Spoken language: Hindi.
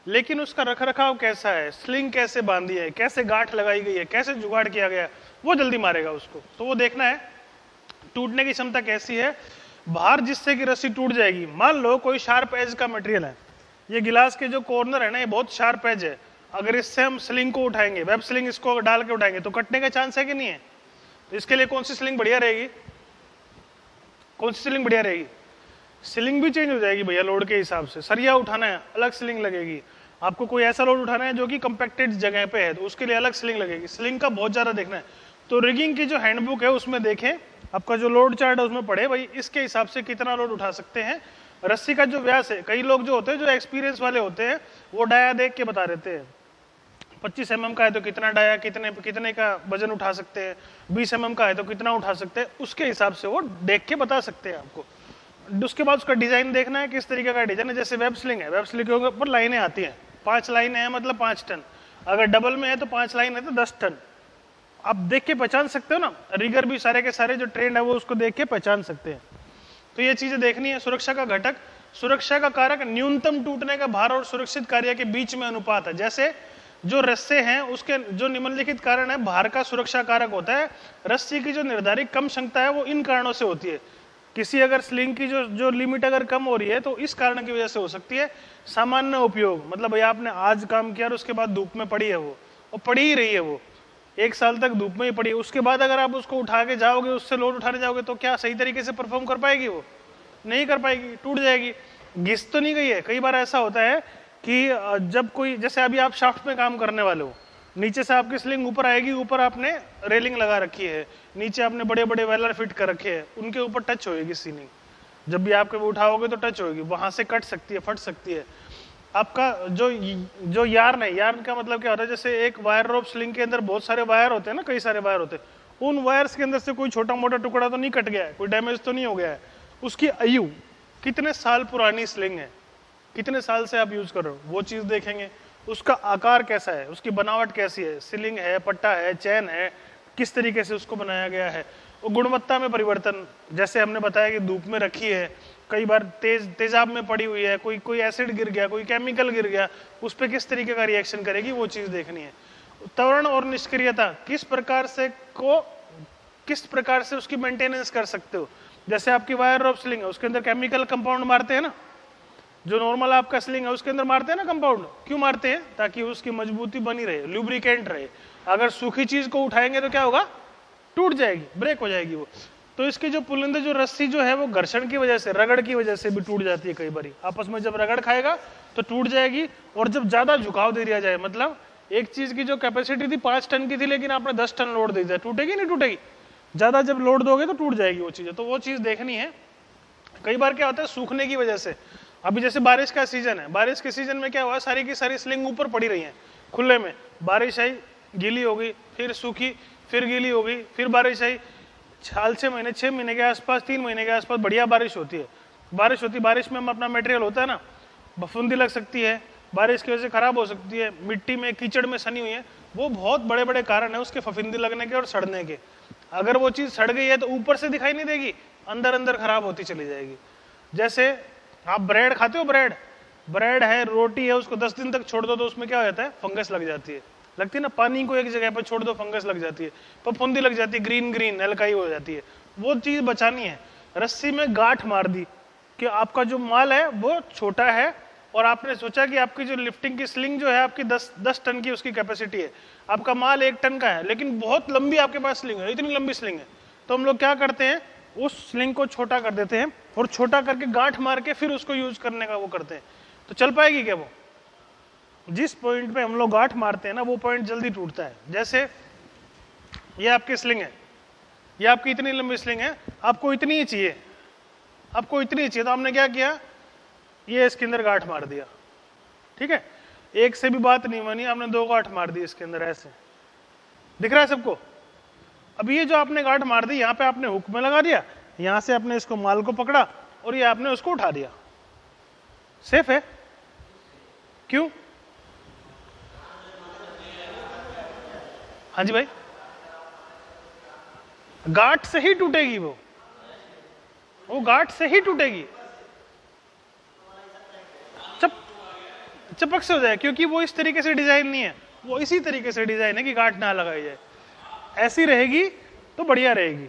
लेकिन उसका रखरखाव कैसा है, स्लिंग कैसे बांधी है, कैसे गांठ लगाई गई है, कैसे जुगाड़ किया गया है, वो जल्दी मारेगा उसको। तो वो देखना है टूटने की क्षमता कैसी है, भार जिससे कि रस्सी टूट जाएगी। मान लो कोई शार्प एज का मटेरियल है, ये गिलास के जो कॉर्नर है ना, ये बहुत शार्प एज है, अगर इससे हम स्लिंग को उठाएंगे, वेब स्लिंग इसको डाल के उठाएंगे तो कटने का चांस है कि नहीं है? तो इसके लिए कौन सी स्लिंग बढ़िया रहेगी, कौन सी स्लिंग बढ़िया रहेगी? स्लिंग भी चेंज हो जाएगी भैया लोड के हिसाब से। सरिया उठाना है अलग स्लिंग लगेगी, आपको कोई ऐसा लोड उठाना है जो कि कंपैक्टेड जगह पे है तो उसके लिए अलग स्लिंग लगेगी। स्लिंग का बहुत ज्यादा देखना है। तो रिगिंग की जो हैंडबुक है उसमें देखें, आपका जो लोड चार्ट है उसमें पढ़े भाई इसके हिसाब से कितना लोड उठा सकते हैं। रस्सी का जो व्यास है, कई लोग जो होते हैं जो एक्सपीरियंस वाले होते हैं वो डाया देख के बता देते हैं, 25 mm का है तो कितना डाया, कितने का वजन उठा सकते हैं, 20 mm का है तो कितना उठा सकते हैं, उसके हिसाब से वो देख के बता सकते हैं आपको। उसके बाद उसका डिजाइन देखना है किस तरीके का डिजाइन है। जैसे वेब स्लिंग है, वेब स्लिंग के ऊपर लाइनें आती हैं, 5 लाइनें हैं मतलब 5 टन, अगर डबल में है तो 5 लाइन है तो 10 टन। आप देख के पहचान सकते हो ना, रिगर भी सारे के सारे जो ट्रेंड है वो उसको देख के पहचान सकते हैं। तो ये चीजें देखनी है। सुरक्षा का घटक, सुरक्षा का कारक न्यूनतम टूटने का भार और सुरक्षित कार्य के बीच में अनुपात है। जैसे जो रस्से हैं उसके जो निम्नलिखित कारण है, भार का सुरक्षा कारक होता है, रस्सी की जो निर्धारित कम क्षमता है वो इन कारणों से होती है। किसी अगर स्लिंग की जो लिमिट अगर कम हो रही है तो इस कारण की वजह से हो सकती है। सामान्य उपयोग मतलब भैया आपने आज काम किया और उसके बाद धूप में पड़ी है वो पड़ी ही रही है, वो 1 साल तक धूप में ही पड़ी है, उसके बाद अगर आप उसको उठा के जाओगे, उससे लोड उठाने जाओगे तो क्या सही तरीके से परफॉर्म कर पाएगी? वो नहीं कर पाएगी, टूट जाएगी। घिस तो नहीं गई है। कई बार ऐसा होता है कि जब कोई, जैसे अभी आप शाफ्ट में काम करने वाले हो, नीचे से आपकी स्लिंग ऊपर आएगी, ऊपर आपने रेलिंग लगा रखी है, नीचे आपने बड़े बड़े वेलर फिट कर रखे हैं, उनके ऊपर टच होएगी सीलिंग, जब भी आप कभी उठाओगे तो टच होगी, वहां से कट सकती है, फट सकती है। आपका जो यार्न है, यार्न का मतलब क्या होता है, जैसे एक वायर रोप स्लिंग के अंदर बहुत सारे वायर होते हैं ना, कई सारे वायर होते हैं, उन वायर्स के अंदर से कोई छोटा मोटा टुकड़ा तो नहीं कट गया है, कोई डैमेज तो नहीं हो गया है। उसकी आयु कितने साल पुरानी स्लिंग है, कितने साल से आप यूज कर रहे हो, वो चीज देखेंगे। उसका आकार कैसा है, उसकी बनावट कैसी है, सीलिंग है, पट्टा है, चैन है, किस तरीके से उसको बनाया गया है। वो गुणवत्ता में परिवर्तन, जैसे हमने बताया कि धूप में रखी है, कई बार तेजाब में पड़ी हुई है, कोई एसिड गिर गया, कोई केमिकल गिर गया, उस पर किस तरीके का रिएक्शन करेगी, वो चीज देखनी है। त्वरण और निष्क्रियता, किस प्रकार से उसकी मेंटेनेंस कर सकते हो। जैसे आपकी वायर रोप स्लिंग है, उसके अंदर केमिकल कंपाउंड मारते हैं ना, जो नॉर्मल आपका स्लिंग है उसके अंदर मारते हैं ना कंपाउंड, क्यों मारते हैं? ताकि उसकी मजबूती बनी रहे, लुब्रिकेंट रहे। अगर सूखी चीज को उठाएंगे तो क्या होगा? टूट जाएगी, ब्रेक हो जाएगी वो। तो इसकी जो पुलिंदा जो रस्सी जो है वो घर्षण की वजह से, रगड़ की वजह से भी टूट जाती है। कई बार आपस में जब रगड़ खाएगा तो टूट जाएगी। और जब ज्यादा झुकाव दे दिया जाए, मतलब एक चीज की जो कैपेसिटी थी 5 टन की थी, लेकिन आपने 10 टन लोड दे दिया, टूटेगी नहीं टूटेगी? ज्यादा जब लोड दोगे तो टूट जाएगी वो चीज। तो वो चीज देखनी है। कई बार क्या होता है, सूखने की वजह से, अभी जैसे बारिश का सीजन है, बारिश के सीजन में क्या हुआ, सारी की सारी स्लिंग ऊपर पड़ी रही है खुले में, बारिश आई, गीली हो गई, फिर सूखी, फिर गीली हो गई, फिर बारिश आई। 6 महीने के आसपास, 3 महीने के आसपास बढ़िया बारिश होती है। बारिश में हम अपना मटेरियल होता है ना, फफूंदी लग सकती है, बारिश की वजह से खराब हो सकती है, मिट्टी में कीचड़ में सनी हुई है, वो बहुत बड़े बड़े कारण है उसके फफूंदी लगने के और सड़ने के। अगर वो चीज सड़ गई है तो ऊपर से दिखाई नहीं देगी, अंदर अंदर खराब होती चली जाएगी। जैसे आप ब्रेड खाते हो, ब्रेड है, रोटी है, उसको 10 दिन तक छोड़ दो तो उसमें क्या हो जाता है, फंगस लग जाती है, लगती है ना। पानी को एक जगह पर छोड़ दो, फंगस लग जाती है, फफूंदी लग जाती है, ग्रीन एल्काई हो जाती है। वो चीज बचानी है। रस्सी में गांठ मार दी कि आपका जो माल है वो छोटा है और आपने सोचा कि आपकी जो लिफ्टिंग की स्लिंग जो है आपकी 10 टन की उसकी कैपेसिटी है, आपका माल 1 टन का है, लेकिन बहुत लंबी आपके पास स्लिंग है, इतनी लंबी स्लिंग है, तो हम लोग क्या करते हैं, उस स्लिंग को छोटा कर देते हैं और छोटा करके गांठ मार के फिर उसको यूज करने का वो करते हैं। तो चल पाएगी क्या वो? जिस पॉइंट पे हम लोग गांठ मारते हैं ना, वो पॉइंट जल्दी टूटता है। जैसे ये आपकी स्लिंग है, ये आपकी इतनी लंबी स्लिंग है, आपको इतनी ही चाहिए, तो हमने क्या किया, ये इसके अंदर गांठ मार दिया, ठीक है, एक से भी बात नहीं मानी, आपने 2 गांठ मार दी इसके अंदर, ऐसे दिख रहा है सबको। अब ये जो आपने गांठ मार दी, यहाँ पे आपने हुक में लगा दिया, यहां से आपने इसको माल को पकड़ा और ये आपने उसको उठा दिया, सेफ है। क्यों? हाँ जी भाई, गांठ से ही टूटेगी वो गांठ से ही टूटेगी। चपक से हो जाए, क्योंकि वो इस तरीके से डिजाइन नहीं है, वो इसी तरीके से डिजाइन है कि गांठ ना लगाई जाए। ऐसी रहेगी तो बढ़िया रहेगी।